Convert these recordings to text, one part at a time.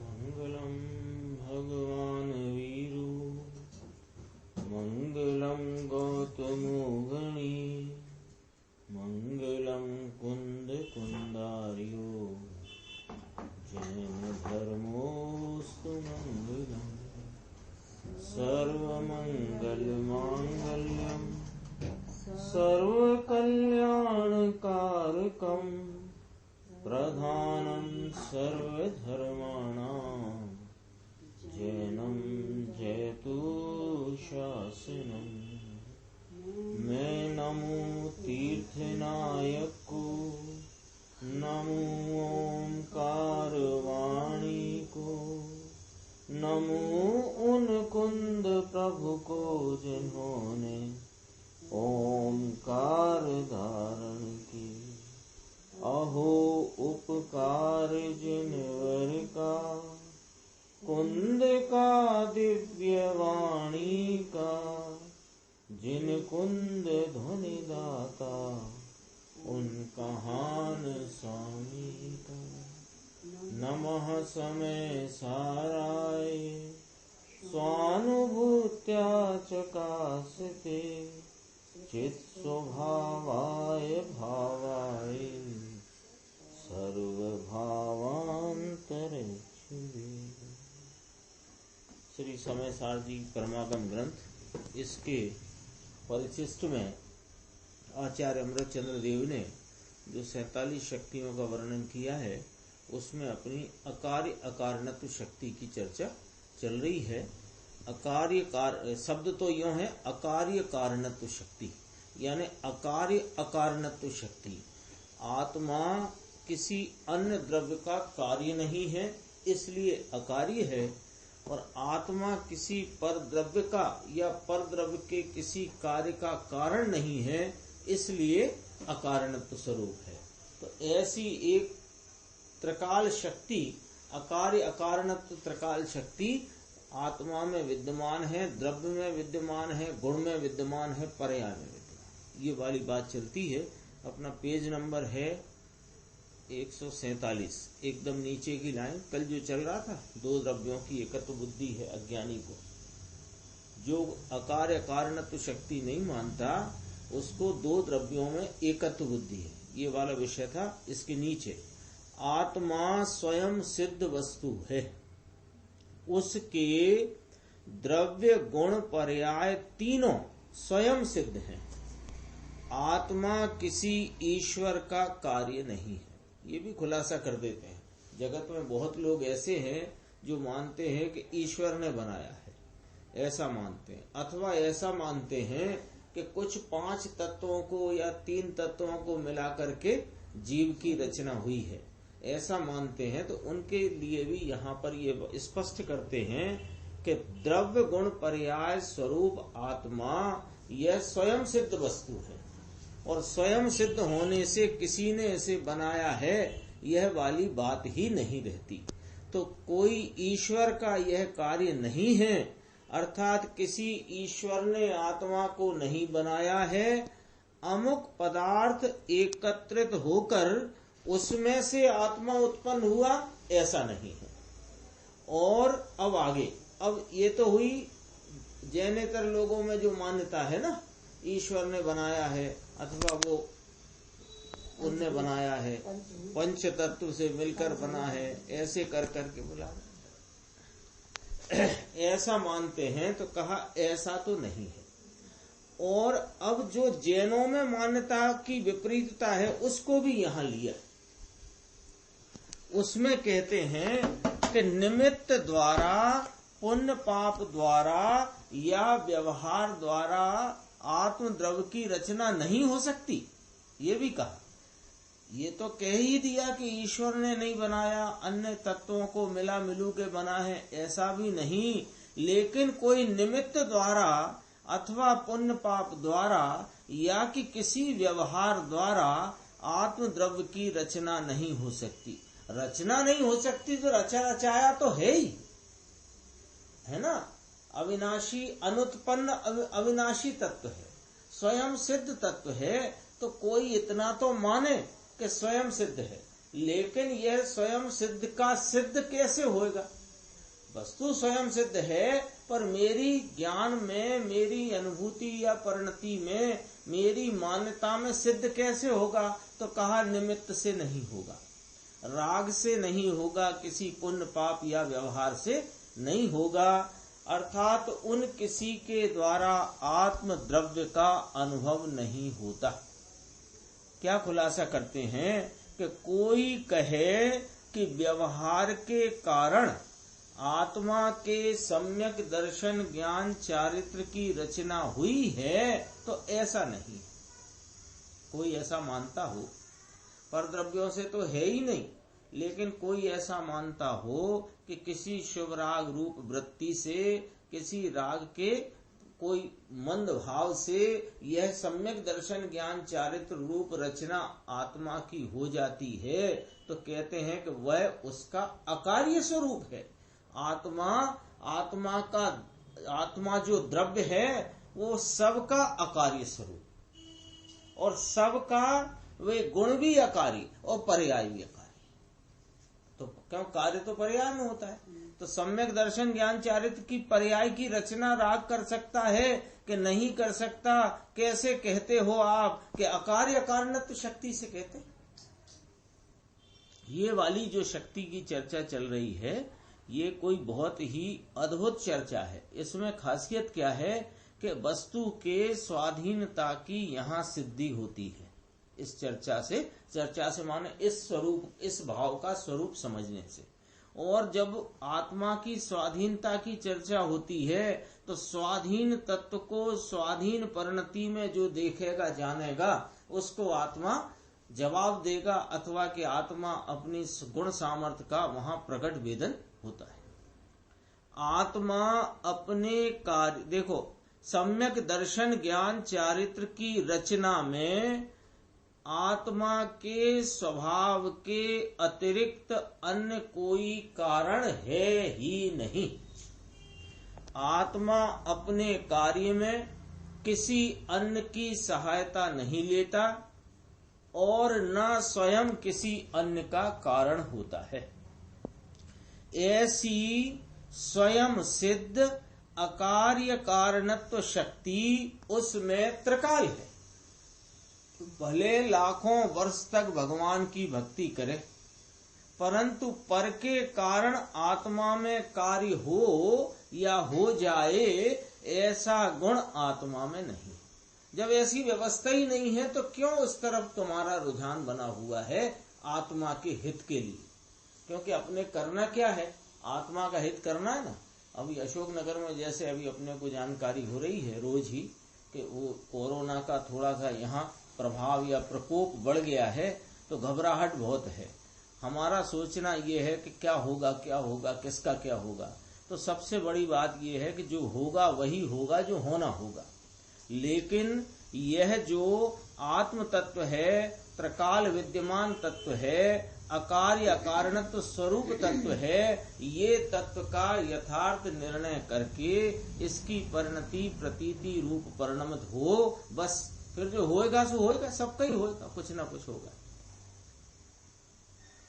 मंगलम भगवान वीरु मंगलम गौतमो गणी मंगलम कुंद कुंदारियो जैन धर्मोस्तु मंगलम सर्वमंगल मांगल्यम सर्वकल्याणकारकम प्रधानं सर्वधर्माणां जैनं जयतु शासनम्। मैं नमो तीर्थनायक को, नमो ओंकार वाणी को, नमो उन कुंद प्रभु को जिन्होंने ओंकार धारण की। अहो उपकार जिनवर का, कुंद का दिव्य वाणी का, जिन कुंद ध्वनि दाता उन कहान स्वामी का। नमः समय साराय स्वानुभूत्या चकासते चित स्वभावाय भावाय सर्वभावांतरे। श्री समय सार जी परमागम ग्रंथ, इसके परिशिष्ट में आचार्य अमृतचंद्र देव ने जो 47 शक्तियों का वर्णन किया है, उसमें अपनी अकार्य अकारणत्व शक्ति की चर्चा चल रही है। अकार्य शब्द तो यूं है, अकार्य कारणत्व शक्ति, यानी अकार्य अकारणत्व शक्ति। आत्मा किसी अन्य द्रव्य का कार्य नहीं है, इसलिए अकार्य है, और आत्मा किसी पर द्रव्य का या पर द्रव्य के किसी कार्य का कारण नहीं है, इसलिए अकारणत्व स्वरूप है। तो ऐसी एक त्रिकाल शक्ति, अकार्य अकारणत्व त्रिकाल शक्ति आत्मा में विद्यमान है, द्रव्य में विद्यमान है, गुण में विद्यमान है, पर्याय में विद्यमान। ये वाली बात चलती है। अपना पेज नंबर है 147, एकदम नीचे की लाइन। कल जो चल रहा था, दो द्रव्यों की एकत्व बुद्धि है अज्ञानी को। जो अकार्य कारणत्व शक्ति नहीं मानता, उसको दो द्रव्यों में एकत्व बुद्धि है। ये वाला विषय था। इसके नीचे आत्मा स्वयं सिद्ध वस्तु है, उसके द्रव्य गुण पर्याय तीनों स्वयं सिद्ध हैं। आत्मा किसी ईश्वर का कार्य नहीं है, ये भी खुलासा कर देते हैं। जगत में बहुत लोग ऐसे हैं जो मानते हैं कि ईश्वर ने बनाया है, ऐसा मानते हैं, अथवा ऐसा मानते हैं कि कुछ 5 तत्वों को या 3 तत्वों को मिला करके जीव की रचना हुई है, ऐसा मानते हैं। तो उनके लिए भी यहाँ पर ये स्पष्ट करते हैं कि द्रव्य गुण पर्याय स्वरूप आत्मा यह स्वयं सिद्ध वस्तु है, और स्वयं सिद्ध होने से किसी ने इसे बनाया है, यह वाली बात ही नहीं रहती। तो कोई ईश्वर का यह कार्य नहीं है, अर्थात किसी ईश्वर ने आत्मा को नहीं बनाया है। अमुक पदार्थ एकत्रित होकर उसमें से आत्मा उत्पन्न हुआ, ऐसा नहीं है। और अब आगे, अब ये तो हुई जैनेतर लोगों में जो मान्यता है ना, ईश्वर ने बनाया है अथवा वो उनने बनाया है, पंच तत्व से मिलकर बना है, ऐसे कर करके बोला ऐसा मानते हैं। तो कहा ऐसा तो नहीं है। और अब जो जैनों में मान्यता की विपरीतता है, उसको भी यहां लिया। उसमें कहते हैं कि निमित्त द्वारा, पुण्य पाप द्वारा या व्यवहार द्वारा आत्म द्रव्य की रचना नहीं हो सकती। ये भी कहा। ये तो कह ही दिया कि ईश्वर ने नहीं बनाया, अन्य तत्वों को मिला मिलू के बना है, ऐसा भी नहीं। लेकिन कोई निमित्त द्वारा अथवा पुण्य पाप द्वारा या कि किसी व्यवहार द्वारा आत्म द्रव्य की रचना नहीं हो सकती। रचना नहीं हो सकती तो रचा रचाया तो है ही, है ना। अविनाशी अनुत्पन्न अविनाशी तत्व है, स्वयं सिद्ध तत्व है। तो कोई इतना तो माने कि स्वयं सिद्ध है, लेकिन यह स्वयं सिद्ध का सिद्ध कैसे होगा? वस्तु स्वयं सिद्ध है, पर मेरी ज्ञान में, मेरी अनुभूति या परिणति में, मेरी मान्यता में सिद्ध कैसे होगा? तो कहा निमित्त से नहीं होगा, राग से नहीं होगा, किसी पुण्य पाप या व्यवहार से नहीं होगा, अर्थात उन किसी के द्वारा आत्म द्रव्य का अनुभव नहीं होता। क्या खुलासा करते हैं कि कोई कहे कि व्यवहार के कारण आत्मा के सम्यक दर्शन ज्ञान चारित्र की रचना हुई है, तो ऐसा नहीं। कोई ऐसा मानता हो, पर द्रव्यों से तो है ही नहीं, लेकिन कोई ऐसा मानता हो कि किसी शुभ राग रूप वृत्ति से, किसी राग के कोई मंद भाव से यह सम्यक दर्शन ज्ञान चारित्र रूप रचना आत्मा की हो जाती है, तो कहते हैं कि वह उसका अकार्य स्वरूप है। आत्मा जो द्रव्य है वो सबका अकार्य स्वरूप, और सबका वे गुण भी अकार्य और पर्याय भी अकार्य। तो क्यों? कार्य तो पर्याय में होता है, तो सम्यक दर्शन ज्ञान चारित्र की पर्याय की रचना राग कर सकता है कि नहीं कर सकता? कैसे कहते हो आप कि अकार्य अकारणत्व शक्ति से कहते? ये वाली जो शक्ति की चर्चा चल रही है, ये कोई बहुत ही अद्भुत चर्चा है। इसमें खासियत क्या है कि वस्तु के स्वाधीनता की यहाँ सिद्धि होती है। इस चर्चा से माने इस स्वरूप, इस भाव का स्वरूप समझने से। और जब आत्मा की स्वाधीनता की चर्चा होती है, तो स्वाधीन तत्व को स्वाधीन परिणति में जो देखेगा जानेगा, उसको आत्मा जवाब देगा, अथवा कि आत्मा अपनी गुण सामर्थ्य का वहां प्रकट वेदन होता है। आत्मा अपने कार्य, देखो, सम्यक दर्शन ज्ञान चारित्र की रचना में आत्मा के स्वभाव के अतिरिक्त अन्य कोई कारण है ही नहीं। आत्मा अपने कार्य में किसी अन्य की सहायता नहीं लेता और न स्वयं किसी अन्य का कारण होता है। ऐसी स्वयं सिद्ध अकार्य कारणत्व शक्ति उसमें त्रिकाल है। भले लाखों वर्ष तक भगवान की भक्ति करे, परंतु पर के कारण आत्मा में कार्य हो या हो जाए, ऐसा गुण आत्मा में नहीं। जब ऐसी व्यवस्था ही नहीं है, तो क्यों उस तरफ तुम्हारा रुझान बना हुआ है आत्मा के हित के लिए? क्योंकि अपने करना क्या है? आत्मा का हित करना है ना। अभी अशोकनगर में जैसे अभी अपने को जानकारी हो रही है रोज ही कि वो कोरोना का थोड़ा सा यहाँ प्रभाव या प्रकोप बढ़ गया है, तो घबराहट बहुत है। हमारा सोचना ये है कि क्या होगा, किसका क्या होगा। तो सबसे बड़ी बात ये है कि जो होगा वही होगा जो होना होगा। लेकिन यह जो आत्म तत्व है, त्रिकाल विद्यमान तत्व है, अकार्य अकारणत्व स्वरूप तत्व है, ये तत्व का यथार्थ निर्णय करके इसकी परिणति प्रतीति रूप परिणमित हो, बस फिर जो होएगा सो होएगा, सबका ही होएगा, कुछ ना कुछ होगा।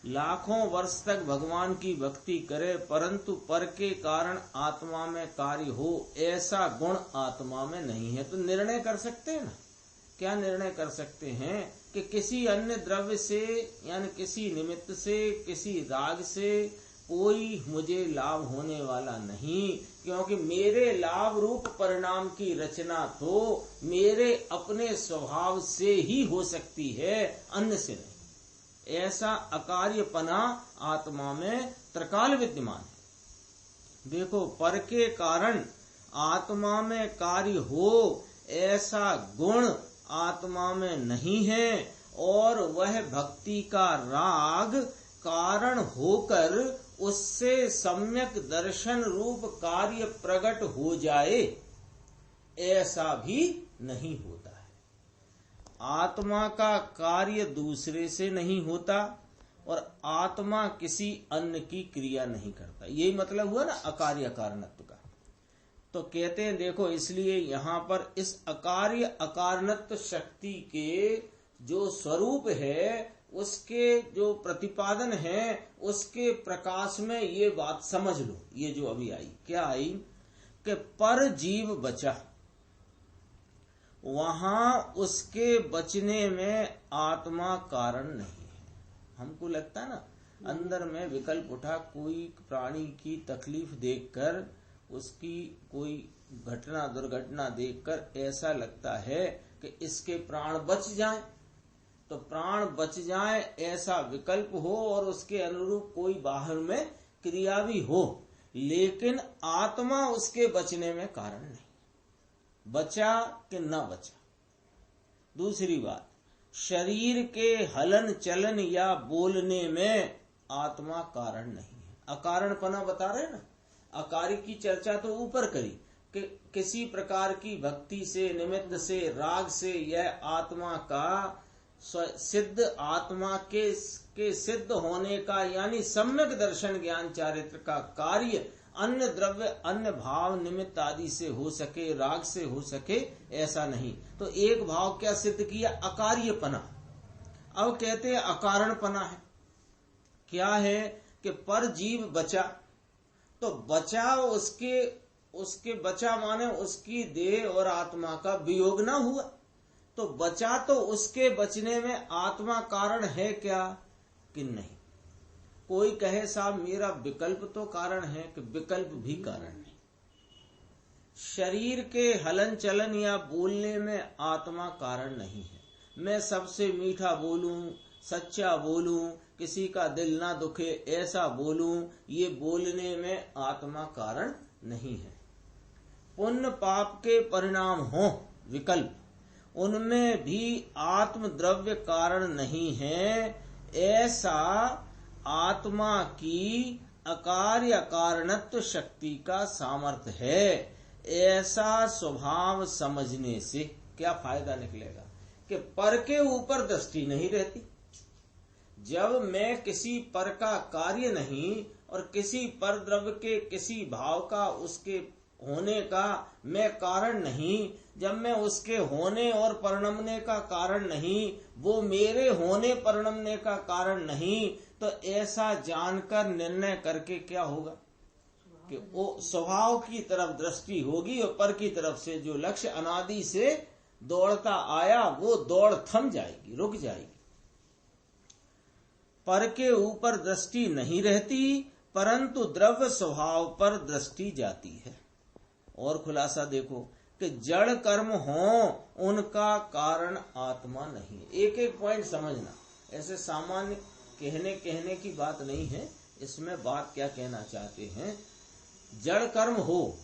लाखों वर्ष तक भगवान की भक्ति करे, परंतु पर के कारण आत्मा में कार्य हो, ऐसा गुण आत्मा में नहीं है। तो निर्णय कर सकते हैं ना? क्या निर्णय कर सकते हैं कि किसी अन्य द्रव्य से, यानी किसी निमित्त से, किसी राग से कोई मुझे लाभ होने वाला नहीं, क्योंकि मेरे लाभ रूप परिणाम की रचना तो मेरे अपने स्वभाव से ही हो सकती है, अन्य से नहीं। ऐसा अकार्यपना आत्मा में त्रिकाल विद्यमान है। देखो, पर के कारण आत्मा में कार्य हो, ऐसा गुण आत्मा में नहीं है, और वह भक्ति का राग कारण होकर उससे सम्यक दर्शन रूप कार्य प्रकट हो जाए, ऐसा भी नहीं होता है। आत्मा का कार्य दूसरे से नहीं होता और आत्मा किसी अन्य की क्रिया नहीं करता। यही मतलब हुआ ना अकार्य कारणत्व का। तो कहते हैं देखो, इसलिए यहाँ पर इस अकार्य अकारणत्व शक्ति के जो स्वरूप है उसके जो प्रतिपादन है उसके प्रकाश में ये बात समझ लो। ये जो अभी आई, क्या आई कि पर जीव बचा, वहां उसके बचने में आत्मा कारण नहीं है। हमको लगता है ना, अंदर में विकल्प उठा, कोई प्राणी की तकलीफ देखकर, उसकी कोई घटना दुर्घटना देखकर ऐसा लगता है कि इसके प्राण बच जाएं, तो प्राण बच जाए ऐसा विकल्प हो और उसके अनुरूप कोई बाहर में क्रिया भी हो, लेकिन आत्मा उसके बचने में कारण नहीं, बचा कि न बचा। दूसरी बात, शरीर के हलन चलन या बोलने में आत्मा कारण नहीं है। अकारणपना बता रहे ना, अकार्य की चर्चा तो ऊपर करी कि किसी प्रकार की भक्ति से, निमित्त से, राग से यह आत्मा का सिद्ध, आत्मा के सिद्ध होने का यानी सम्यक दर्शन ज्ञान चारित्र का कार्य अन्य द्रव्य, अन्य भाव निमित्त आदि से हो सके, राग से हो सके, ऐसा नहीं। तो एक भाव क्या सिद्ध किया? अकार्यपना। अब कहते हैं अकारणपना है। क्या है कि पर जीव बचा, तो बचा उसके बचा माने उसकी देह और आत्मा का वियोग ना हुआ, तो बचा तो उसके बचने में आत्मा कारण है क्या कि नहीं? कोई कहे साहब मेरा विकल्प तो कारण है, कि विकल्प भी कारण नहीं। शरीर के हलन चलन या बोलने में आत्मा कारण नहीं है। मैं सबसे मीठा बोलूं, सच्चा बोलूं, किसी का दिल ना दुखे ऐसा बोलूं, ये बोलने में आत्मा कारण नहीं है। पुण्य पाप के परिणाम हो विकल्प, उनमें भी आत्म द्रव्य कारण नहीं है। ऐसा आत्मा की अकार्य कारणत्व शक्ति का सामर्थ्य है। ऐसा स्वभाव समझने से क्या फायदा निकलेगा कि पर के ऊपर दृष्टि नहीं रहती। जब मैं किसी पर का कार्य नहीं और किसी पर द्रव्य के किसी भाव का, उसके होने का मैं कारण नहीं, जब मैं उसके होने और परिणमने का कारण नहीं, वो मेरे होने परिणमने का कारण नहीं, तो ऐसा जानकर निर्णय करके क्या होगा कि वो स्वभाव की तरफ दृष्टि होगी और पर की तरफ से जो लक्ष्य अनादि से दौड़ता आया वो दौड़ थम जाएगी, रुक जाएगी। पर के ऊपर दृष्टि नहीं रहती, परंतु द्रव्य स्वभाव पर दृष्टि जाती है। और खुलासा देखो कि जड़ कर्म हो उनका कारण आत्मा नहीं। एक एक पॉइंट समझना, ऐसे सामान्य कहने की बात नहीं है, इसमें बात क्या कहना चाहते हैं। जड़ कर्म हो,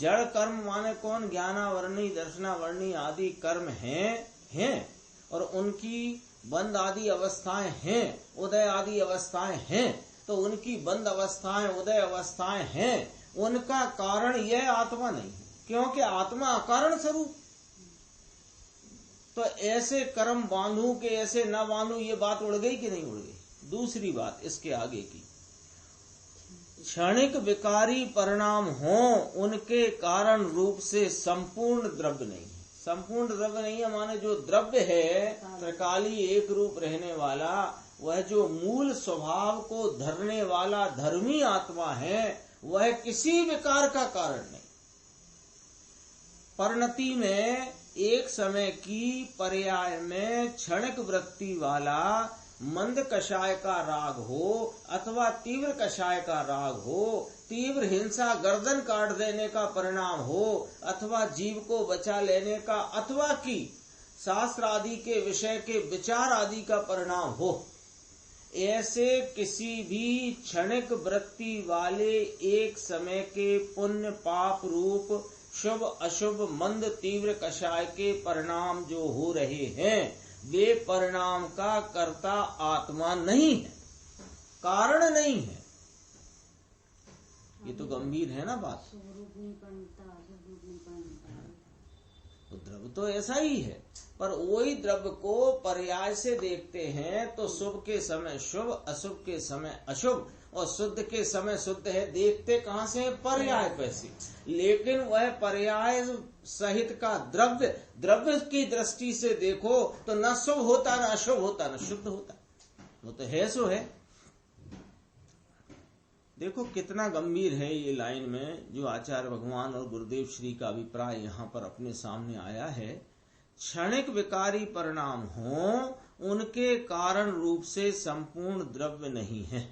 जड़ कर्म माने कौन? ज्ञानावर्णी, दर्शनावर्णी आदि कर्म हैं और उनकी बंद आदि अवस्थाएं हैं, उदय आदि अवस्थाएं हैं, तो उनकी बंद अवस्थाएं, उदय अवस्थाएं हैं, उनका कारण यह आत्मा नहीं है, क्योंकि आत्मा अकारण स्वरूप। तो ऐसे कर्म बांधू के ऐसे न बांधू, ये बात उड़ गई कि नहीं उड़ गई? दूसरी बात इसके आगे की, क्षणिक विकारी परिणाम हो उनके कारण रूप से संपूर्ण द्रव्य नहीं। संपूर्ण द्रव्य नहीं है माने जो द्रव्य है त्रिकाली एक रूप रहने वाला, वह जो मूल स्वभाव को धरने वाला धर्मी आत्मा है, वह किसी विकार का कारण नहीं। परिणति में एक समय की पर्याय में क्षणिक वृत्ति वाला मंद कषाय का राग हो अथवा तीव्र कषाय का राग हो, तीव्र हिंसा गर्दन काट देने का परिणाम हो, अथवा जीव को बचा लेने का, अथवा कि शास्त्र आदि के विषय के विचार आदि का परिणाम हो, ऐसे किसी भी क्षणिक वृत्ति वाले एक समय के पुण्य पाप रूप शुभ अशुभ मंद तीव्र कषाय के परिणाम जो हो रहे हैं, वे परिणाम का कर्ता आत्मा नहीं है, कारण नहीं है। ये तो गंभीर है ना बात। तो द्रव्य तो ऐसा ही है, पर वही द्रव्य को पर्याय से देखते हैं तो शुभ के समय शुभ, अशुभ के समय अशुभ और शुद्ध के समय शुद्ध है। देखते कहाँ से? पर्याय पैसे। लेकिन वह पर्याय सहित का द्रव्य, द्रव्य की दृष्टि से देखो तो न शुभ होता, न अशुभ होता, न शुद्ध होता। वो तो है सो है। देखो कितना गंभीर है ये लाइन में जो आचार्य भगवान और गुरुदेव श्री का अभिप्राय यहाँ पर अपने सामने आया है। क्षणिक विकारी परिणाम हो उनके कारण रूप से संपूर्ण द्रव्य नहीं है।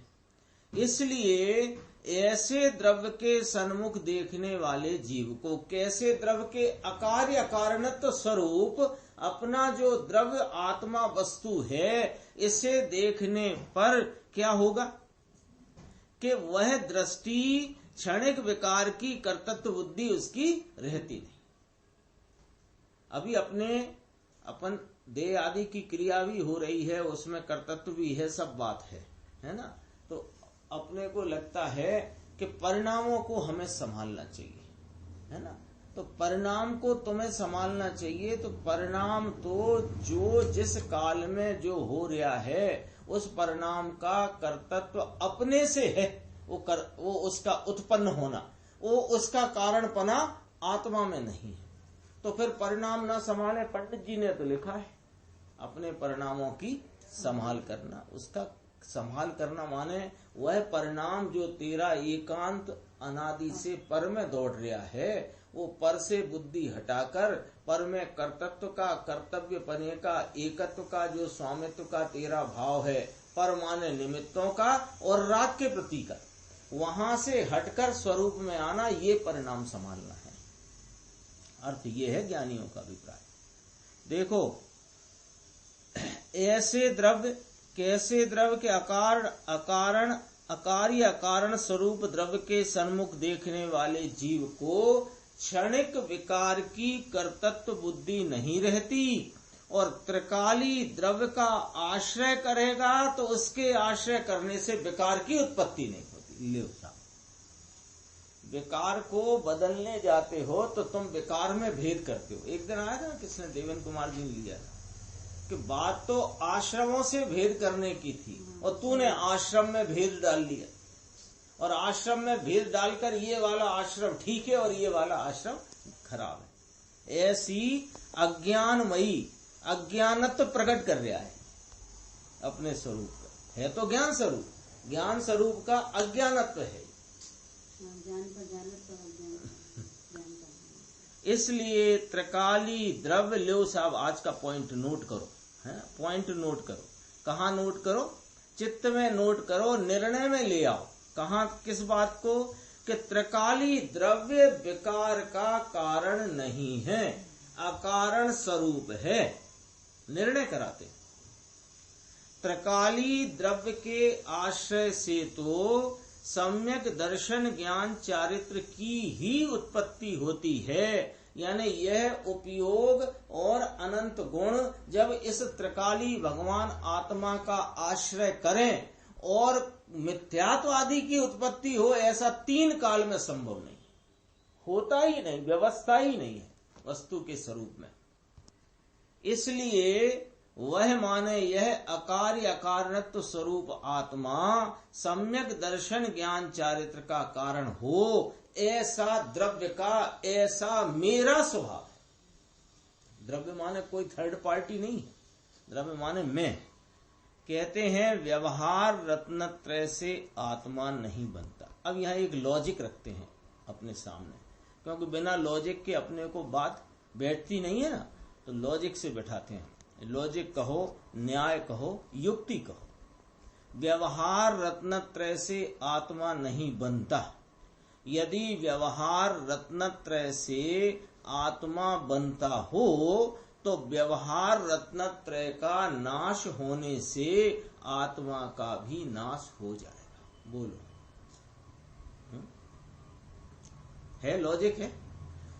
इसलिए ऐसे द्रव्य के सन्मुख देखने वाले जीव को, कैसे द्रव्य के अकार्य अकारणत्व स्वरूप अपना जो द्रव्य आत्मा वस्तु है, इसे देखने पर क्या होगा कि वह दृष्टि क्षणिक विकार की कर्तृत्व बुद्धि उसकी रहती नहीं। अभी अपन देह आदि की क्रिया भी हो रही है, उसमें कर्तृत्व भी है, सब बात है ना। तो अपने को लगता है कि परिणामों को हमें संभालना चाहिए, है ना। तो परिणाम को तुम्हें संभालना चाहिए, तो परिणाम तो जो जिस काल में जो हो रहा है उस परिणाम का कर्तृत्व अपने से है। वो उसका उत्पन्न होना, वो उसका कारणपना आत्मा में नहीं है। तो फिर परिणाम ना संभाले, पंडित जी ने तो लिखा है अपने परिणामों की संभाल करना। उसका संभाल करना माने वह परिणाम जो तेरा एकांत अनादि से पर में दौड़ रहा है, वो पर से बुद्धि हटाकर पर में कर्तृत्व का, कर्तव्य पने का, एकत्व का, जो स्वामित्व का तेरा भाव है, पर माने निमित्तों का और राग के प्रति का, वहां से हटकर स्वरूप में आना, ये परिणाम संभालना है। अर्थ ये है ज्ञानियों का अभिप्राय। देखो ऐसे द्रव्य, कैसे द्रव्य के अकारण अकार्य अकारण स्वरूप द्रव्य के सन्मुख देखने वाले जीव को क्षणिक विकार की कर्तृत्व बुद्धि नहीं रहती और त्रिकाली द्रव्य का आश्रय करेगा तो उसके आश्रय करने से विकार की उत्पत्ति नहीं होती। ले साहब, विकार को बदलने जाते हो तो तुम विकार में भेद करते हो। एक दिन आया था किसने, देवेंद्र कुमार जी ने लिया था कि बात तो आश्रमों से भेद करने की थी और तूने आश्रम में भेद डाल लिया, और आश्रम में भेद डालकर ये वाला आश्रम ठीक है और ये वाला आश्रम खराब है। ऐसी अज्ञानमयी अज्ञानत्व प्रकट कर रहा है अपने स्वरूप का। है तो ज्ञान स्वरूप, ज्ञान स्वरूप का अज्ञानत्व है। इसलिए त्रिकाली द्रव्य लो साहब, आज का पॉइंट नोट करो, है पॉइंट नोट करो। कहाँ नोट करो? चित्त में नोट करो, निर्णय में ले आओ। कहाँ, किस बात को? कि त्रिकाली द्रव्य विकार का कारण नहीं है, अकारण स्वरूप है। निर्णय कराते त्रिकाली द्रव्य के आश्रय से तो सम्यक दर्शन ज्ञान चारित्र की ही उत्पत्ति होती है। यानी यह उपयोग और अनंत गुण जब इस त्रिकाली भगवान आत्मा का आश्रय करें और मिथ्यात्व आदि की उत्पत्ति हो, ऐसा तीन काल में संभव नहीं, होता ही नहीं, व्यवस्था ही नहीं है वस्तु के स्वरूप में। इसलिए वह माने यह अकार्य अकारणत्व स्वरूप आत्मा सम्यक दर्शन ज्ञान चारित्र का कारण हो, ऐसा द्रव्य का ऐसा मेरा स्वभाव है। द्रव्य माने कोई थर्ड पार्टी नहीं है, द्रव्य माने मैं। कहते हैं व्यवहार रत्नत्रय से आत्मा नहीं बनता। अब यहाँ एक लॉजिक रखते हैं अपने सामने, क्योंकि बिना लॉजिक के अपने को बात बैठती नहीं है ना, तो लॉजिक से बैठाते हैं। लॉजिक कहो, न्याय कहो, युक्ति कहो। व्यवहार रत्नत्रय से आत्मा नहीं बनता। यदि व्यवहार रत्नत्रय से आत्मा बनता हो तो व्यवहार रत्नत्रय का नाश होने से आत्मा का भी नाश हो जाएगा। बोलो, है लॉजिक है।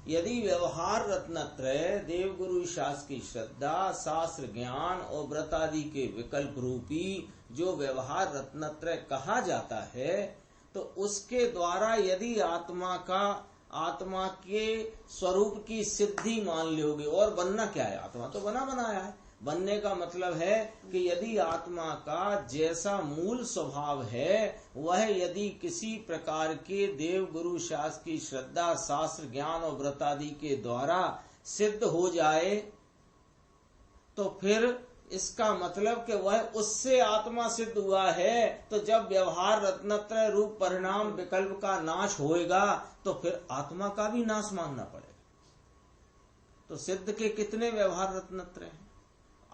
यदि व्यवहार रत्नत्रय देव गुरु शास्त्र की श्रद्धा, शास्त्र ज्ञान और व्रत आदि के विकल्प रूपी जो व्यवहार रत्नत्रय कहा जाता है, तो उसके द्वारा यदि आत्मा का आत्मा के स्वरूप की सिद्धि मान लोगे। और बनना क्या है? आत्मा तो बना बनाया है। बनने का मतलब है कि यदि आत्मा का जैसा मूल स्वभाव है वह यदि किसी प्रकार के देव गुरु शास्त्र की श्रद्धा, शास्त्र, ज्ञान और व्रत आदि के द्वारा सिद्ध हो जाए तो फिर इसका मतलब कि वह उससे आत्मा सिद्ध हुआ है। तो जब व्यवहार रत्नत्रय रूप परिणाम विकल्प का नाश होएगा तो फिर आत्मा का भी नाश मानना पड़ेगा। तो सिद्ध के कितने व्यवहार रत्नत्रय हैं?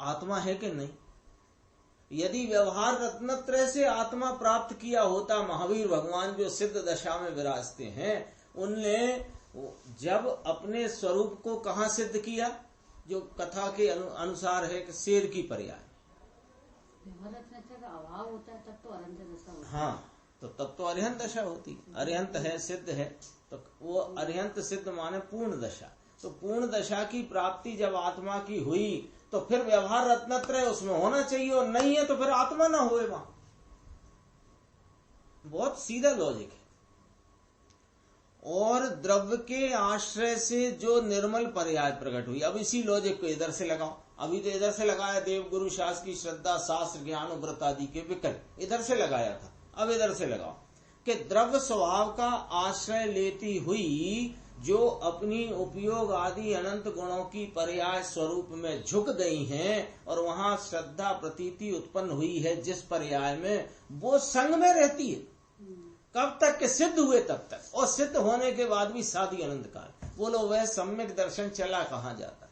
आत्मा है कि नहीं? यदि व्यवहार रत्नत्रय से आत्मा प्राप्त किया होता, महावीर भगवान जो सिद्ध दशा में विराजते हैं, उनने जब अपने स्वरूप को कहाँ सिद्ध किया? जो कथा के अनुसार है कि शेर की पर्याय। का अभाव होता है तब तो अरिहंत दशा होती है। हाँ, तो तब तो अरिहंत दशा होती है। अरिहंत है, सिद्ध है, तो वो अरिहंत सिद्ध माने पूर्ण दशा। तो पूर्ण दशा की प्राप्ति जब आत्मा की हुई तो फिर व्यवहार रत्नत्रय उसमें होना चाहिए, और नहीं है तो फिर आत्मा ना होए वहां। बहुत सीधा लॉजिक है। और द्रव्य के आश्रय से जो निर्मल पर्याय प्रकट हुई, अब इसी लॉजिक को इधर से लगाओ। अभी तो इधर से लगाया देव गुरु शास्त्र की श्रद्धा, शास्त्र, ज्ञान और व्रत आदि के विकल्प, इधर से लगाया था। अब इधर से लगाओ कि द्रव्य स्वभाव का आश्रय लेती हुई जो अपनी उपयोग आदि अनंत गुणों की पर्याय स्वरूप में झुक गई हैं और वहां श्रद्धा प्रतीति उत्पन्न हुई है जिस पर्याय में, वो संग में रहती है। कब तक के सिद्ध हुए तब तक, और सिद्ध होने के बाद भी साधी अनंत काल। बोलो वह सम्यक दर्शन चला कहाँ जाता है?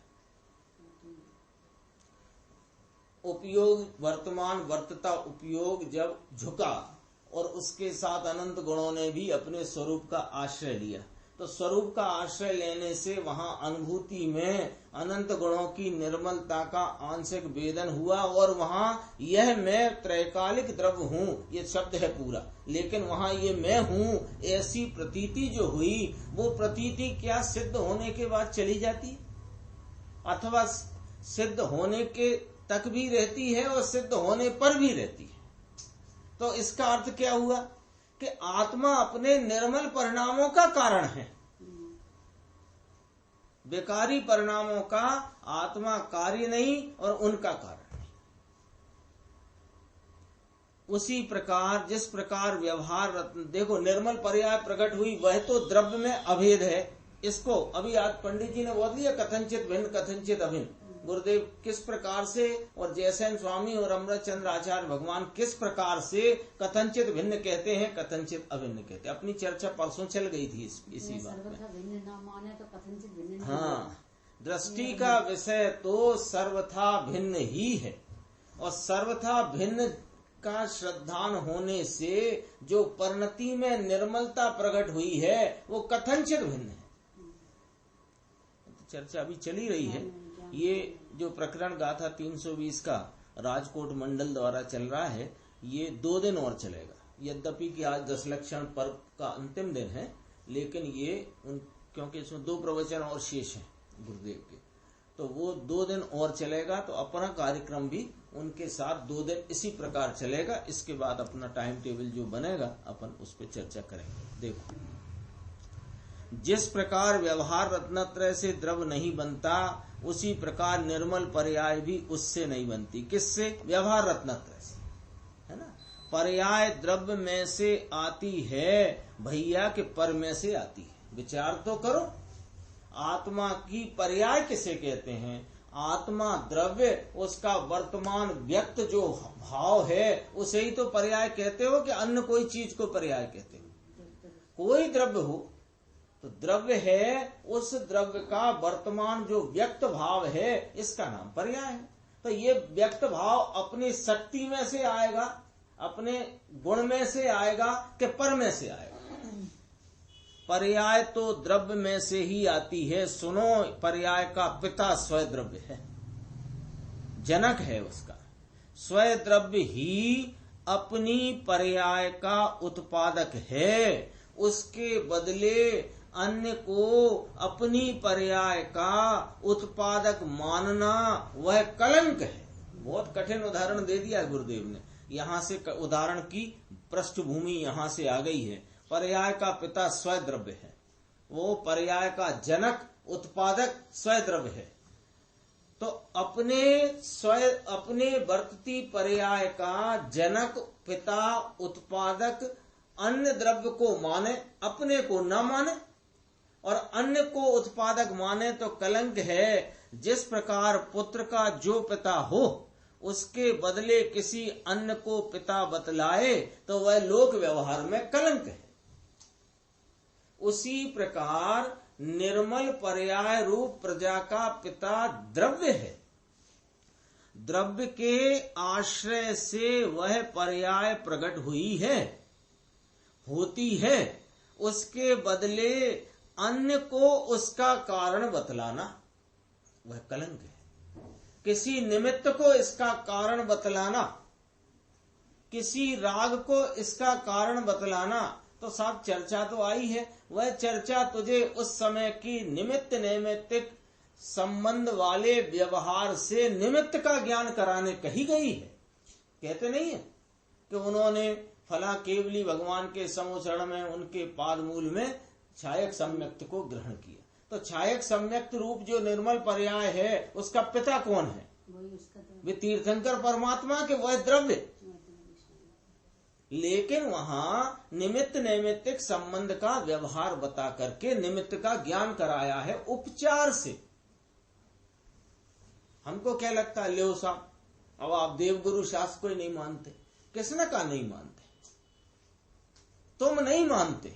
उपयोग वर्तमान वर्तता उपयोग जब झुका और उसके साथ अनंत गुणों ने भी अपने स्वरूप का आश्रय लिया, तो स्वरूप का आश्रय लेने से वहां अनुभूति में अनंत गुणों की निर्मलता का आंशिक वेदन हुआ। और वहां यह मैं त्रैकालिक द्रव्य हूँ, ये शब्द है पूरा, लेकिन वहां ये मैं हूँ ऐसी प्रतीति जो हुई, वो प्रतीति क्या सिद्ध होने के बाद चली जाती है अथवा सिद्ध होने के तक भी रहती है और सिद्ध होने पर भी रहती है? तो इसका अर्थ क्या हुआ कि आत्मा अपने निर्मल परिणामों का कारण है, बेकारी परिणामों का आत्मा कार्य नहीं और उनका कारण नहीं। उसी प्रकार जिस प्रकार व्यवहार रत्न, देखो निर्मल पर्याय प्रकट हुई, वह तो द्रव्य में अभेद है। इसको अभी आज पंडित जी ने बोल दिया, कथनचित भिन्न कथनचित अभिन्न। गुरुदेव किस प्रकार से और जयसेन स्वामी और अमृत चंद्र आचार्य भगवान किस प्रकार से कथनचित भिन्न कहते हैं, कथनचित अभिन्न कहते हैं। अपनी चर्चा परसों चल गई थी इसी बात में। हाँ, दृष्टि का विषय तो सर्वथा भिन्न ही है, और सर्वथा भिन्न का श्रद्धान होने से जो परिणति में निर्मलता प्रकट हुई है वो कथनचित भिन्न है। चर्चा अभी चली रही है। ये जो प्रकरण गाथा 320 का राजकोट मंडल द्वारा चल रहा है, ये 2 दिन और चलेगा। यद्यपि कि आज 10 लक्षण पर्व का अंतिम दिन है, लेकिन ये क्योंकि इसमें 2 प्रवचन और शेष हैं गुरुदेव के, तो वो 2 दिन और चलेगा। तो अपना कार्यक्रम भी उनके साथ 2 दिन इसी प्रकार चलेगा। इसके बाद अपना टाइम टेबल जो बनेगा अपन उस पर चर्चा करेंगे। देखो, जिस प्रकार व्यवहार रत्नत्रय से द्रव्य नहीं बनता, उसी प्रकार निर्मल पर्याय भी उससे नहीं बनती। किससे? व्यवहार रत्नत्रय से, है ना। पर्याय द्रव्य में से आती है भैया के पर में से आती है। विचार तो करो, आत्मा की पर्याय किसे कहते हैं? आत्मा द्रव्य, उसका वर्तमान व्यक्त जो भाव है उसे ही तो पर्याय कहते हो, कि अन्य कोई चीज को पर्याय कहते हो? कोई द्रव्य हो तो द्रव्य है, उस द्रव्य का वर्तमान जो व्यक्त भाव है इसका नाम पर्याय है। तो ये व्यक्त भाव अपनी शक्ति में से आएगा, अपने गुण में से आएगा कि पर में से आएगा? पर्याय तो द्रव्य में से ही आती है। सुनो, पर्याय का पिता स्वयं द्रव्य है, जनक है उसका। स्वयं द्रव्य ही अपनी पर्याय का उत्पादक है। उसके बदले अन्य को अपनी पर्याय का उत्पादक मानना वह कलंक है। बहुत कठिन उदाहरण दे दिया है गुरुदेव ने। यहाँ से उदाहरण की पृष्ठभूमि यहाँ से आ गई है। पर्याय का पिता स्वयं द्रव्य है, वो पर्याय का जनक उत्पादक स्वद्रव्य है। तो अपने वर्तती पर्याय का जनक पिता उत्पादक अन्य द्रव्य को माने, अपने को न माने, और अन्य को उत्पादक माने तो कलंक है। जिस प्रकार पुत्र का जो पिता हो उसके बदले किसी अन्य को पिता बतलाए तो वह लोक व्यवहार में कलंक है। उसी प्रकार निर्मल पर्याय रूप प्रजा का पिता द्रव्य है। द्रव्य के आश्रय से वह पर्याय प्रकट हुई है, होती है। उसके बदले अन्य को उसका कारण बतलाना वह कलंक है। किसी निमित्त को इसका कारण बतलाना, किसी राग को इसका कारण बतलाना, तो साफ चर्चा तो आई है। वह चर्चा तुझे उस समय की निमित्त नैमित्तिक संबंध वाले व्यवहार से निमित्त का ज्ञान कराने कही गई है। कहते नहीं है कि उन्होंने फला केवली भगवान के समोचरण में उनके पाद मूल में छायक सम्यक्त को ग्रहण किया। तो छायक सम्यक्त रूप जो निर्मल पर्याय है उसका पिता कौन है? वे तीर्थंकर परमात्मा के, वह द्रव्य। लेकिन वहां निमित्त नैमित्तिक संबंध का व्यवहार बता करके निमित्त का ज्ञान कराया है उपचार से। हमको क्या लगता है, ले साहब अब आप देवगुरु शास्त्र को नहीं मानते। किसने कहा नहीं मानते? तुम नहीं मानते।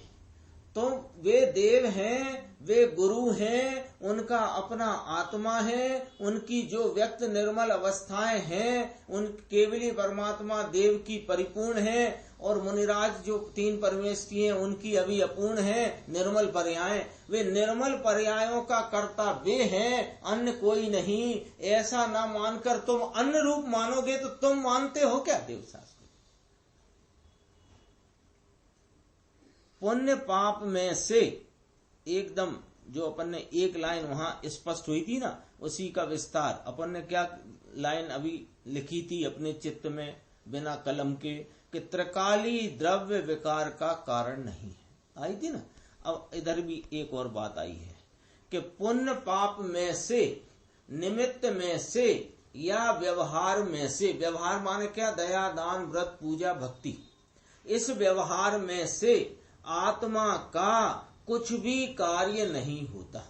तो वे देव हैं, वे गुरु हैं, उनका अपना आत्मा है, उनकी जो व्यक्त निर्मल अवस्थाएं हैं उन केवली परमात्मा देव की परिपूर्ण है, और मुनिराज जो तीन परमेष्ठी हैं उनकी अभी अपूर्ण है निर्मल पर्याय। वे निर्मल पर्यायों का कर्ता वे हैं, अन्य कोई नहीं। ऐसा ना मानकर तुम अन्य रूप मानोगे तो तुम मानते हो क्या देवशास्त्र? पुण्य पाप में से एकदम जो अपन ने एक लाइन वहां स्पष्ट हुई थी ना, उसी का विस्तार अपन ने क्या लाइन अभी लिखी थी अपने चित्त में बिना कलम के, कि त्रिकाली द्रव्य विकार का कारण नहीं है। आई थी ना। अब इधर भी एक और बात आई है कि पुण्य पाप में से, निमित्त में से या व्यवहार में से, व्यवहार माने क्या? दया दान व्रत पूजा भक्ति। इस व्यवहार में से आत्मा का कुछ भी कार्य नहीं होता।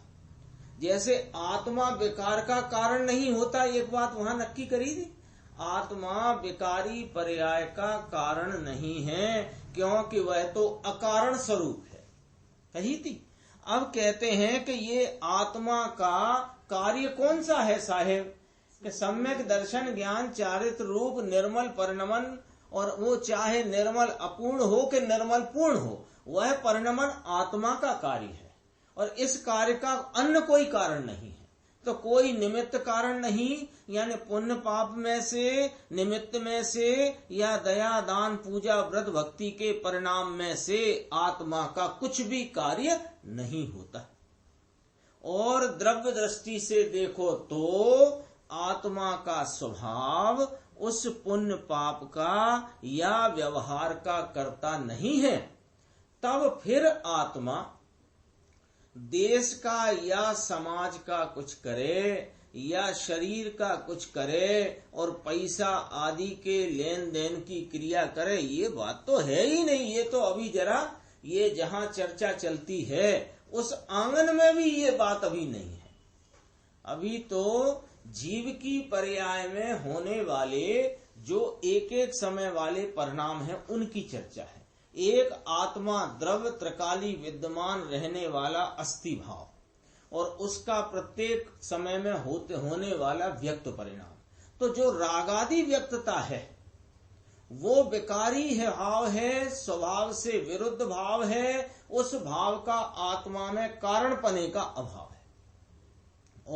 जैसे आत्मा विकार का कारण नहीं होता, एक बात वहां नक्की करी थी। आत्मा विकारी पर्याय का कारण नहीं है, क्योंकि वह तो अकारण स्वरूप है, कही थी। अब कहते हैं कि ये आत्मा का कार्य कौन सा है साहेब? कि सम्यक दर्शन ज्ञान चारित्र रूप निर्मल परिणमन, और वो चाहे निर्मल अपूर्ण हो कि निर्मल पूर्ण हो, वह परिणमन आत्मा का कार्य है। और इस कार्य का अन्य कोई कारण नहीं है। तो कोई निमित्त कारण नहीं, यानी पुण्य पाप में से, निमित्त में से, या दया दान पूजा व्रत भक्ति के परिणाम में से आत्मा का कुछ भी कार्य नहीं होता। और द्रव्य दृष्टि से देखो तो आत्मा का स्वभाव उस पुण्य पाप का या व्यवहार का कर्ता नहीं है। तब फिर आत्मा देश का या समाज का कुछ करे, या शरीर का कुछ करे, और पैसा आदि के लेन देन की क्रिया करे, ये बात तो है ही नहीं। ये तो अभी जरा ये जहां चर्चा चलती है उस आंगन में भी ये बात अभी नहीं है। अभी तो जीव की पर्याय में होने वाले जो एक एक समय वाले परिणाम हैं उनकी चर्चा है। एक आत्मा द्रव्य त्रिकाली विद्यमान रहने वाला अस्थि भाव, और उसका प्रत्येक समय में होने वाला व्यक्त परिणाम। तो जो रागादि व्यक्तता है वो विकारी है, भाव है, स्वभाव से विरुद्ध भाव है। उस भाव का आत्मा में कारण पने का अभाव है।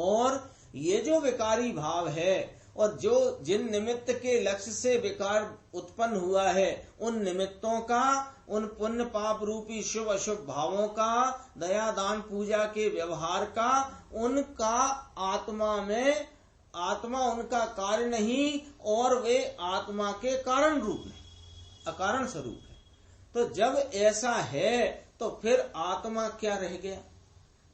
और ये जो विकारी भाव है, और जो जिन निमित्त के लक्ष्य से विकार उत्पन्न हुआ है, उन निमित्तों का, उन पुण्य पाप रूपी शुभ अशुभ भावों का, दया दान पूजा के व्यवहार का, उनका आत्मा में, आत्मा उनका कार्य नहीं, और वे आत्मा के कारण रूप में, अकारण स्वरूप है। तो जब ऐसा है तो फिर आत्मा क्या रह गया?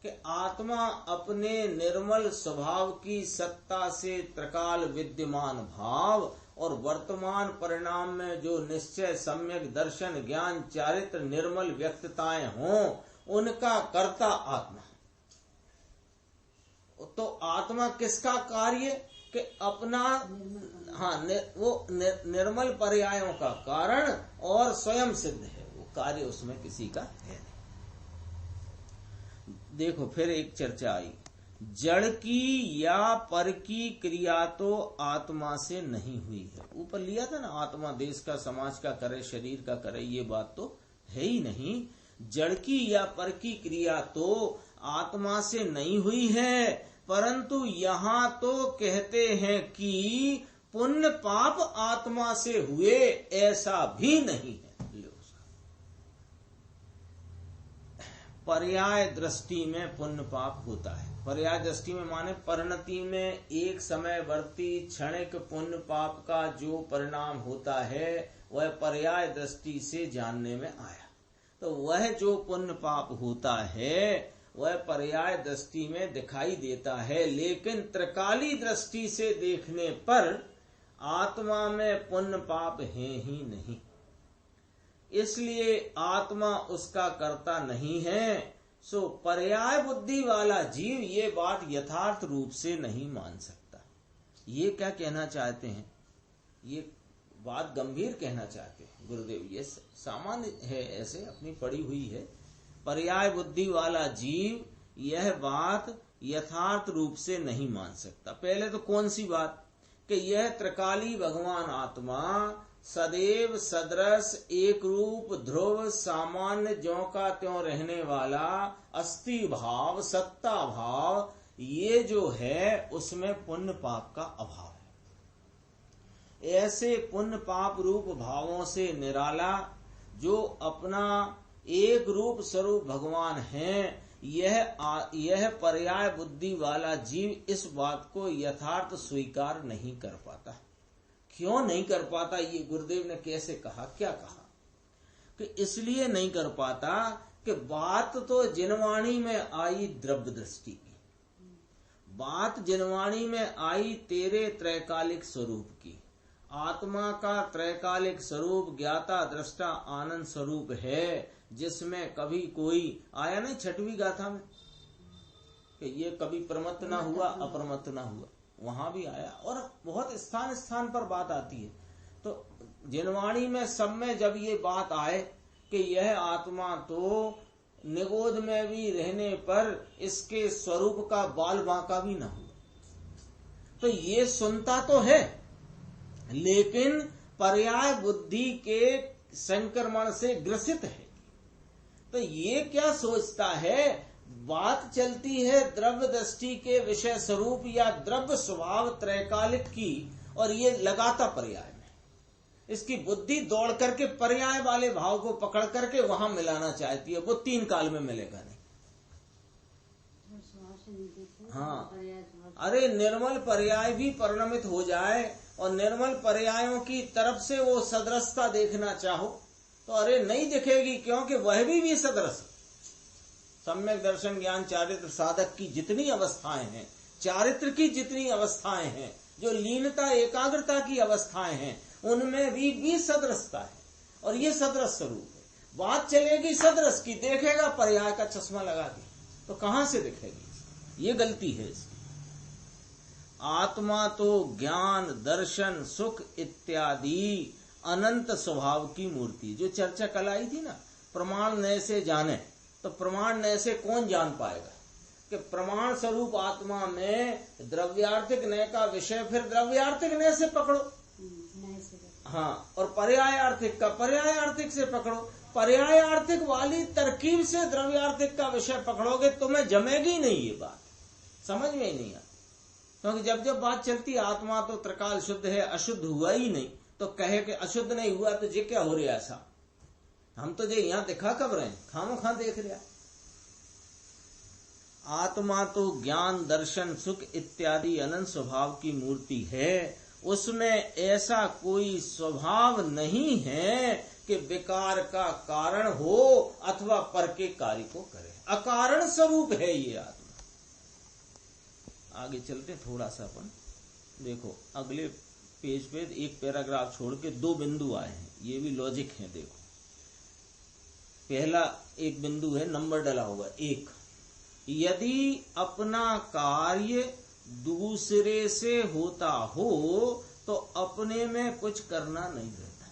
कि आत्मा अपने निर्मल स्वभाव की सत्ता से त्रिकाल विद्यमान भाव और वर्तमान परिणाम में जो निश्चय, सम्यक दर्शन, ज्ञान, चारित्र, निर्मल व्यक्तताएं हों, उनका कर्ता आत्मा। तो आत्मा किसका कार्य कि अपना वो निर्मल पर्यायों का कारण और स्वयं सिद्ध है, वो कार्य उसमें किसी का है नहीं। देखो फिर एक चर्चा आई, जड़ की या पर की क्रिया तो आत्मा से नहीं हुई है। ऊपर लिया था ना, आत्मा देश का, समाज का करे, शरीर का करे, ये बात तो है ही नहीं। जड़ की या पर की क्रिया तो आत्मा से नहीं हुई है, परंतु यहाँ तो कहते हैं कि पुण्य पाप आत्मा से हुए, ऐसा भी नहीं है। पर्याय दृष्टि में पुण्य पाप होता है। पर्याय दृष्टि में माने परिणति में एक समय वर्ती क्षणिक पुण्य पाप का जो परिणाम होता है वह पर्याय दृष्टि से जानने में आया। तो वह जो पुण्य पाप होता है वह पर्याय दृष्टि में दिखाई देता है, लेकिन त्रिकाली दृष्टि से देखने पर आत्मा में पुण्य पाप है ही नहीं, इसलिए आत्मा उसका कर्ता नहीं है। सो पर्याय बुद्धि वाला जीव ये बात यथार्थ रूप से नहीं मान सकता। ये क्या कहना चाहते हैं, ये बात गंभीर कहना चाहते हैं गुरुदेव। ये सामान्य है, ऐसे अपनी पड़ी हुई है। पर्याय बुद्धि वाला जीव यह बात यथार्थ रूप से नहीं मान सकता। पहले तो कौन सी बात कि यह त्रिकाली भगवान आत्मा सदैव सदृश, एक रूप, ध्रुव, सामान्य, ज्यों का त्यों रहने वाला, अस्थि भाव, सत्ता भाव, ये जो है उसमें पुण्य पाप का अभाव है। ऐसे पुण्य पाप रूप भावों से निराला जो अपना एक रूप स्वरूप भगवान है, यह पर्याय बुद्धि वाला जीव इस बात को यथार्थ स्वीकार नहीं कर पाता। क्यों नहीं कर पाता, ये गुरुदेव ने कैसे कहा, क्या कहा कि इसलिए नहीं कर पाता कि बात तो जिनवाणी में आई द्रव्य दृष्टि की, बात जिनवाणी में आई तेरे त्रैकालिक स्वरूप की। आत्मा का त्रैकालिक स्वरूप ज्ञाता, दृष्टा, आनंद स्वरूप है, जिसमें कभी कोई आया नहीं छठवीं गाथा में कि ये कभी प्रमत्त ना हुआ, अप्रमत्त ना हुआ, वहां भी आया। और बहुत स्थान स्थान पर बात आती है। तो जिनवाणी में सब में जब ये बात आए कि यह आत्मा तो निगोद में भी रहने पर इसके स्वरूप का बाल बांका भी ना हुआ, तो ये सुनता तो है, लेकिन पर्याय बुद्धि के संक्रमण से ग्रसित है। तो ये क्या सोचता है, बात चलती है द्रव्य दृष्टि के विषय स्वरूप या द्रव्य स्वभाव त्रैकालिक की, और ये लगाता पर्याय में, इसकी बुद्धि दौड़ करके पर्याय वाले भाव को पकड़ करके वहां मिलाना चाहती है। वो तीन काल में मिलेगा नहीं। हाँ, अरे निर्मल पर्याय भी परिणमित हो जाए और निर्मल पर्यायों की तरफ से वो सदृशता देखना चाहो तो अरे नहीं दिखेगी, क्योंकि वह भी सदृश। सम्यक दर्शन, ज्ञान, चारित्र साधक की जितनी अवस्थाएं हैं, चारित्र की जितनी अवस्थाएं हैं, जो लीनता एकाग्रता की अवस्थाएं हैं, उनमें भी सदृशता है, और ये सदृश स्वरूप है। बात चलेगी सदृश की, देखेगा पर्याय का चश्मा लगा के, तो कहां से दिखेगी? ये गलती है इसकी। आत्मा तो ज्ञान, दर्शन, सुख इत्यादि अनंत स्वभाव की मूर्ति, जो चर्चा कल आई थी ना, प्रमाण नय से जाने, तो प्रमाण नय से कौन जान पाएगा कि प्रमाण स्वरूप आत्मा में द्रव्यार्थिक नय का विषय फिर द्रव्यार्थिक नय से पकड़ो, हाँ, और पर्याय आर्थिक का पर्याय आर्थिक से पकड़ो। पर्याय आर्थिक वाली तरकीब से द्रव्यार्थिक का विषय पकड़ोगे तुम्हें जमेगी नहीं, ये बात समझ में ही नहीं आती। क्योंकि जब बात चलती आत्मा तो त्रिकाल शुद्ध है, अशुद्ध हुआ ही नहीं, तो कहे कि अशुद्ध नहीं हुआ तो ये क्या हो रहा ऐसा, हम तो जे यहां दिखा कब रहे, खामो खां देख रहा। आत्मा तो ज्ञान, दर्शन, सुख इत्यादि अनंत स्वभाव की मूर्ति है, उसमें ऐसा कोई स्वभाव नहीं है कि विकार का कारण हो अथवा पर के कार्य को करे। अकारण स्वरूप है ये आत्मा। आगे चलते थोड़ा सा अपन देखो, अगले पेज पे एक पैराग्राफ छोड़ के 2 बिंदु आए हैं, ये भी लॉजिक है। देखो, पहला एक बिंदु है, नंबर डला होगा 1। यदि अपना कार्य दूसरे से होता हो तो अपने में कुछ करना नहीं रहता।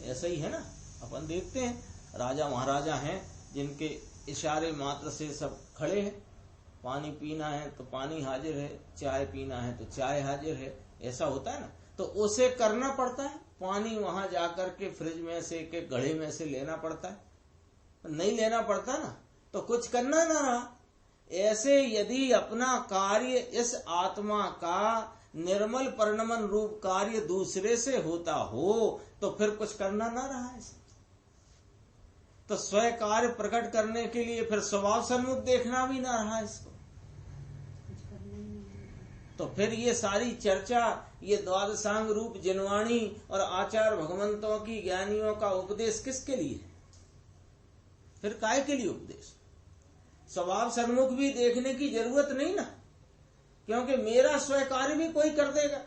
ऐसा ही है ना। अपन देखते हैं राजा महाराजा हैं जिनके इशारे मात्र से सब खड़े हैं। पानी पीना है तो पानी हाजिर है, चाय पीना है तो चाय हाजिर है। ऐसा होता है ना। तो उसे करना पड़ता है, पानी वहां जाकर के फ्रिज में से के घड़े में से लेना पड़ता है। नहीं लेना पड़ता ना तो कुछ करना ना रहा। ऐसे यदि अपना कार्य इस आत्मा का निर्मल परिणमन रूप कार्य दूसरे से होता हो तो फिर कुछ करना ना रहा है। तो स्वयं कार्य प्रकट करने के लिए फिर स्वभाव सन्मुख देखना भी ना रहा इसको। तो फिर ये सारी चर्चा, ये द्वादशांग रूप जिनवाणी और आचार भगवंतों की ज्ञानियों का उपदेश किसके लिए है? फिर काय के लिए उपदेश? स्वभाव सन्मुख भी देखने की जरूरत नहीं ना, क्योंकि मेरा स्वयं कार्य भी कोई कर देगा।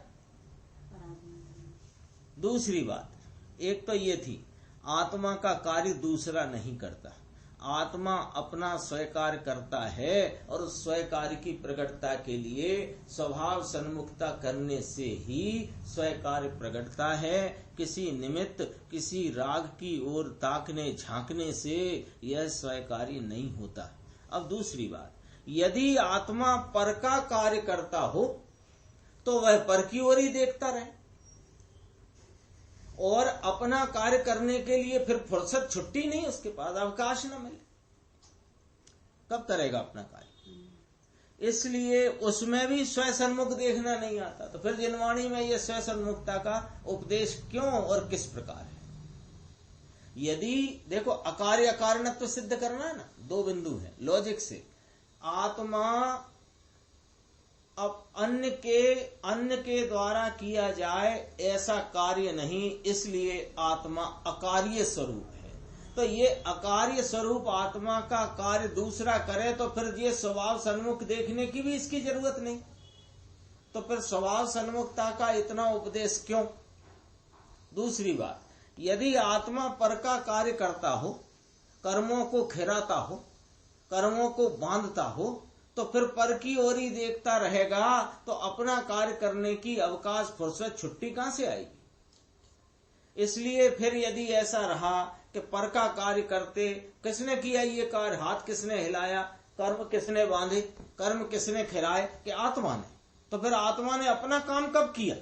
दूसरी बात, एक तो ये थी आत्मा का कार्य दूसरा नहीं करता, आत्मा अपना स्वयं कार्य करता है और उस स्वयं कार्य की प्रकटता के लिए स्वभाव सन्मुखता करने से ही स्वयं कार्य प्रकटता है। किसी निमित्त, किसी राग की ओर ताकने झांकने से यह स्वयं कार्य नहीं होता। अब दूसरी बात, यदि आत्मा पर का कार्य करता हो तो वह पर की ओर ही देखता रहे और अपना कार्य करने के लिए फिर फुर्सत छुट्टी नहीं, उसके पास अवकाश न मिले, कब करेगा अपना कार्य? इसलिए उसमें भी स्वयं सन्मुख देखना नहीं आता। तो फिर जिनवाणी में यह स्वयं सन्मुखता का उपदेश क्यों और किस प्रकार है? यदि देखो, अकार्य अकारणत्व सिद्ध करना है ना, 2 बिंदु है लॉजिक से। आत्मा अब अन्य के द्वारा किया जाए ऐसा कार्य नहीं, इसलिए आत्मा अकार्य स्वरूप है। तो ये अकार्य स्वरूप आत्मा का कार्य दूसरा करे तो फिर ये स्वभाव सन्मुख देखने की भी इसकी जरूरत नहीं। तो फिर स्वभाव सन्मुखता का इतना उपदेश क्यों? दूसरी बात, यदि आत्मा पर का कार्य करता हो, कर्मों को खिराता हो, कर्मों को बांधता हो, तो फिर पर की ओर ही देखता रहेगा तो अपना कार्य करने की अवकाश, फुर्सत, छुट्टी कहां से आएगी? इसलिए फिर यदि ऐसा रहा कि पर का कार्य करते, किसने किया ये कार्य? हाथ किसने हिलाया? कर्म किसने बांधे? कर्म किसने खिराए? कि आत्मा ने। तो फिर आत्मा ने अपना काम कब किया?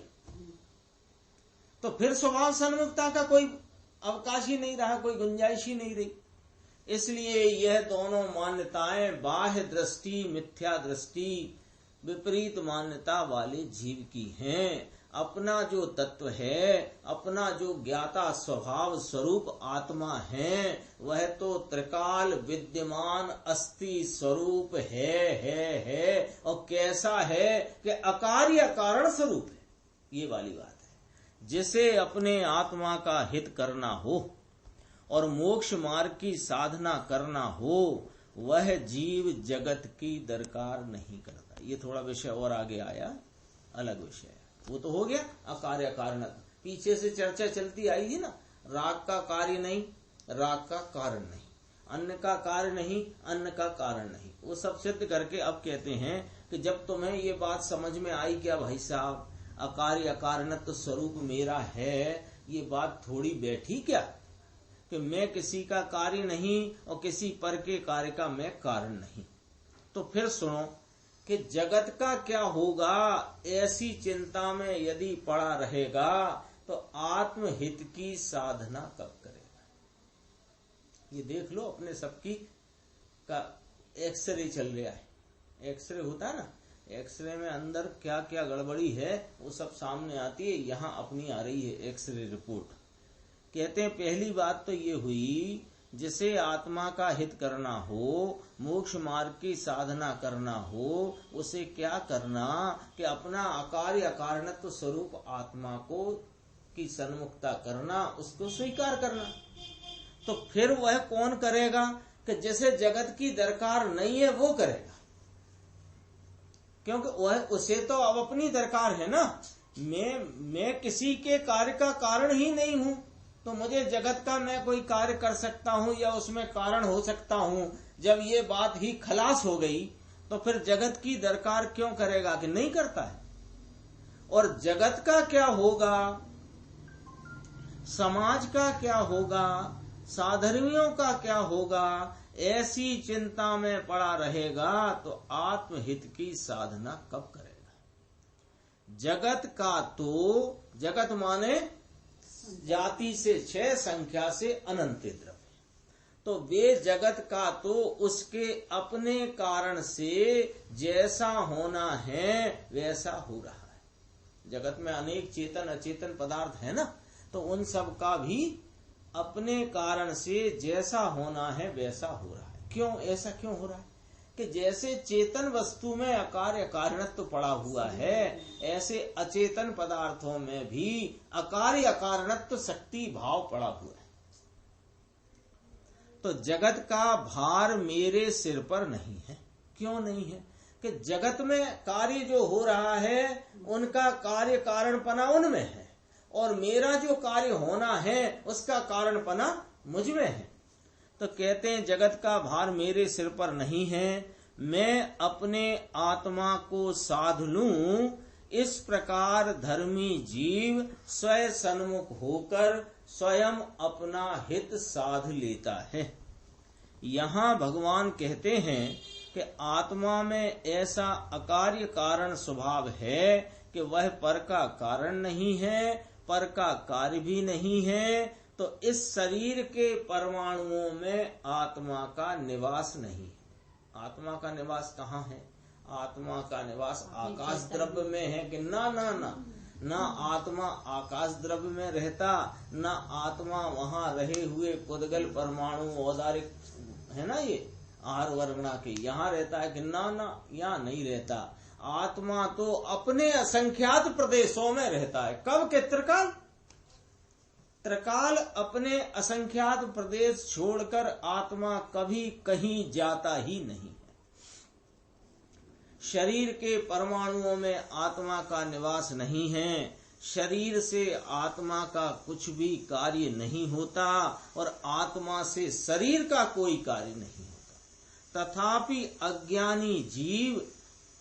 तो फिर स्वभाव सन्मुखता का कोई अवकाश ही नहीं रहा, कोई गुंजाइश ही नहीं रही। इसलिए यह दोनों मान्यताएं बाह्य दृष्टि, मिथ्या दृष्टि, विपरीत मान्यता वाले जीव की हैं। अपना जो तत्व है, अपना जो ज्ञाता स्वभाव स्वरूप आत्मा है, वह तो त्रिकाल विद्यमान अस्ति स्वरूप है और कैसा है कि अकार्य कारण स्वरूप है। ये वाली बात है। जिसे अपने आत्मा का हित करना हो और मोक्ष मार्ग की साधना करना हो, वह जीव जगत की दरकार नहीं करता। ये थोड़ा विषय और आगे आया, अलग विषय है। वो तो हो गया अकार्य कारणत। पीछे से चर्चा चलती आई थी ना, राग का कार्य नहीं, राग का कारण नहीं, अन्न का कार्य नहीं, अन्न का कारण नहीं। वो सब सिद्ध करके अब कहते हैं कि जब तुम्हें ये बात समझ में आई क्या भाई साहब, अकार्य अकारणत्व स्वरूप मेरा है, ये बात थोड़ी बैठी क्या कि मैं किसी का कार्य नहीं और किसी पर के कार्य का मैं कारण नहीं। तो फिर सुनो कि जगत का क्या होगा, ऐसी चिंता में यदि पड़ा रहेगा तो आत्महित की साधना कब करेगा? ये देख लो, अपने सबकी का एक्सरे चल रहा है। एक्सरे होता है ना, एक्सरे में अंदर क्या क्या गड़बड़ी है वो सब सामने आती है। यहाँ अपनी आ रही है एक्सरे रिपोर्ट। कहते हैं पहली बात तो ये हुई जिसे आत्मा का हित करना हो, मोक्ष मार्ग की साधना करना हो, उसे क्या करना कि अपना अकार्य अकारणत्व स्वरूप आत्मा को की सन्मुखता करना, उसको स्वीकार करना। तो फिर वह कौन करेगा कि जैसे जगत की दरकार नहीं है वो करेगा, क्योंकि वह उसे तो अब अपनी दरकार है ना। मैं किसी के कार्य का कारण ही नहीं हूं, तो मुझे जगत का मैं कोई कार्य कर सकता हूं या उसमें कारण हो सकता हूं। जब ये बात ही खलास हो गई तो फिर जगत की दरकार क्यों करेगा कि नहीं करता है। और जगत का क्या होगा, समाज का क्या होगा, साधर्मियों का क्या होगा, ऐसी चिंता में पड़ा रहेगा तो आत्महित की साधना कब करेगा। जगत का तो, जगत माने जाति से 6, संख्या से अनंत द्रव्य, तो वे जगत का तो उसके अपने कारण से जैसा होना है वैसा हो रहा है। जगत में अनेक चेतन अचेतन पदार्थ है ना, तो उन सब का भी अपने कारण से जैसा होना है वैसा हो रहा है। क्यों ऐसा क्यों हो रहा है कि जैसे चेतन वस्तु में अकार्य कारणत्व पड़ा हुआ है, ऐसे अचेतन पदार्थों में भी अकार्य अकारणत्व शक्ति भाव पड़ा हुआ है। तो जगत का भार मेरे सिर पर नहीं है। क्यों नहीं है कि जगत में कार्य जो हो रहा है उनका कार्य कारणपना उनमें है, और मेरा जो कार्य होना है उसका कारणपना मुझ में है। तो कहते हैं जगत का भार मेरे सिर पर नहीं है, मैं अपने आत्मा को साध लूं। इस प्रकार धर्मी जीव स्वयं सन्मुख होकर स्वयं अपना हित साध लेता है। यहाँ भगवान कहते हैं कि आत्मा में ऐसा अकार्य कारण स्वभाव है कि वह पर का कारण नहीं है, पर का कार्य भी नहीं है। तो इस शरीर के परमाणुओं में आत्मा का निवास नहीं है। आत्मा का निवास कहाँ है? आत्मा का निवास आकाश द्रव्य में है कि ना ना ना ना आत्मा आकाश द्रव्य में रहता, ना आत्मा वहाँ रहे हुए पुद्गल परमाणु औदारिक है ना ये आहार वर्गणा के यहाँ रहता है कि ना ना यहाँ नहीं रहता। आत्मा तो अपने असंख्यात प्रदेशों में रहता है। कब के? त्रिकाल। त्रिकाल अपने असंख्यात प्रदेश छोड़कर आत्मा कभी कहीं जाता ही नहीं है। शरीर के परमाणुओं में आत्मा का निवास नहीं है। शरीर से आत्मा का कुछ भी कार्य नहीं होता और आत्मा से शरीर का कोई कार्य नहीं होता। तथापि अज्ञानी जीव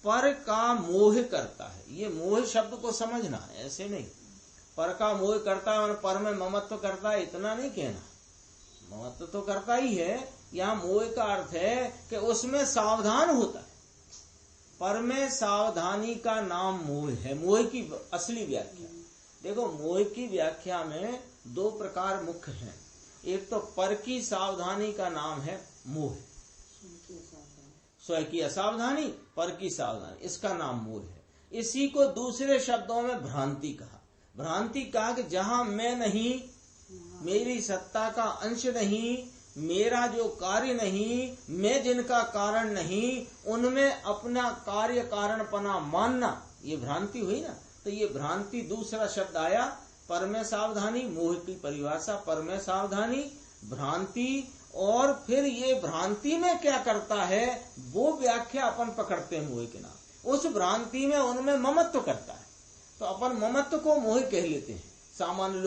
पर का मोह करता है। ये मोह शब्द को समझना है, ऐसे नहीं पर का मोह करता है और पर में ममत्व करता है, इतना नहीं कहना। ममत्व तो करता ही है। यहाँ मोह का अर्थ है कि उसमें सावधान होता है। पर में सावधानी का नाम मोह है। मोह की असली व्याख्या देखो, मोह की व्याख्या में 2 प्रकार मुख्य हैं। एक तो पर की सावधानी का नाम है मोह, स्वयं की असावधानी, पर की सावधानी, इसका नाम मोह है। इसी को दूसरे शब्दों में भ्रांति कहा। भ्रांति कहा कि जहां मैं नहीं, मेरी सत्ता का अंश नहीं, मेरा जो कार्य नहीं, मैं जिनका कारण नहीं, उनमें अपना कार्य कारणपना मानना, ये भ्रांति हुई ना। तो ये भ्रांति दूसरा शब्द आया पर में सावधानी। मोह की परिभाषा पर में सावधानी, भ्रांति। और फिर ये भ्रांति में क्या करता है वो व्याख्या अपन पकड़ते हैं मोह के नाम। उस भ्रांति में उनमें ममत्व करता है, तो अपन ममत्व को मोह कह लेते हैं सामान्य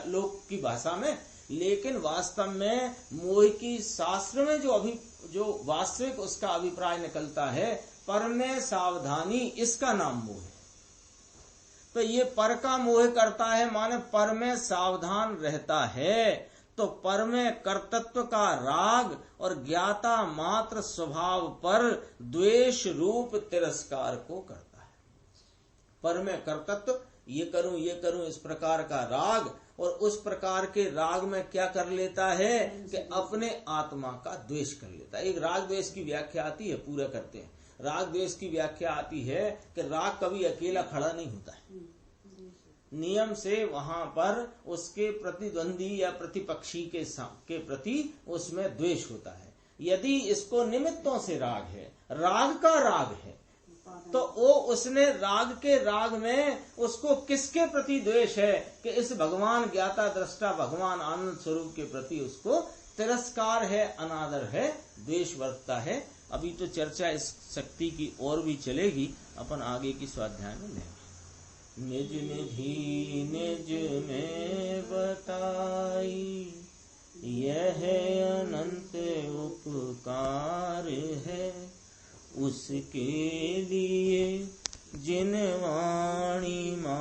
लोक की भाषा में। लेकिन वास्तव में मोह की शास्त्र में जो वास्तविक उसका अभिप्राय निकलता है पर में सावधानी, इसका नाम मोह है। तो ये पर का मोह करता है माने पर में सावधान रहता है। तो पर में कर्तृत्व का राग और ज्ञाता मात्र स्वभाव पर द्वेष रूप तिरस्कार को करता है। पर में कर्तृत्व, ये करूं इस प्रकार का राग, और उस प्रकार के राग में क्या कर लेता है कि अपने आत्मा का द्वेष कर लेता है। एक राग द्वेष की व्याख्या आती है, पूरा करते हैं। राग द्वेष की व्याख्या आती है कि राग कभी अकेला खड़ा नहीं होता है। नियम से वहां पर उसके प्रतिद्वंदी या प्रतिपक्षी के प्रति उसमें द्वेष होता है। यदि इसको निमित्तों से राग है, राग का राग है, तो वो उसने राग के राग में उसको किसके प्रति द्वेष है कि इस भगवान ज्ञाता दृष्टा भगवान आनंद स्वरूप के प्रति उसको तिरस्कार है, अनादर है, द्वेष वर्तता है। अभी तो चर्चा इस शक्ति की ओर भी चलेगी, अपन आगे की स्वाध्याय में लेंगे। निज निधि निज में बताई, यह अनंत उपकार है, उसके लिए जिन वाणी मा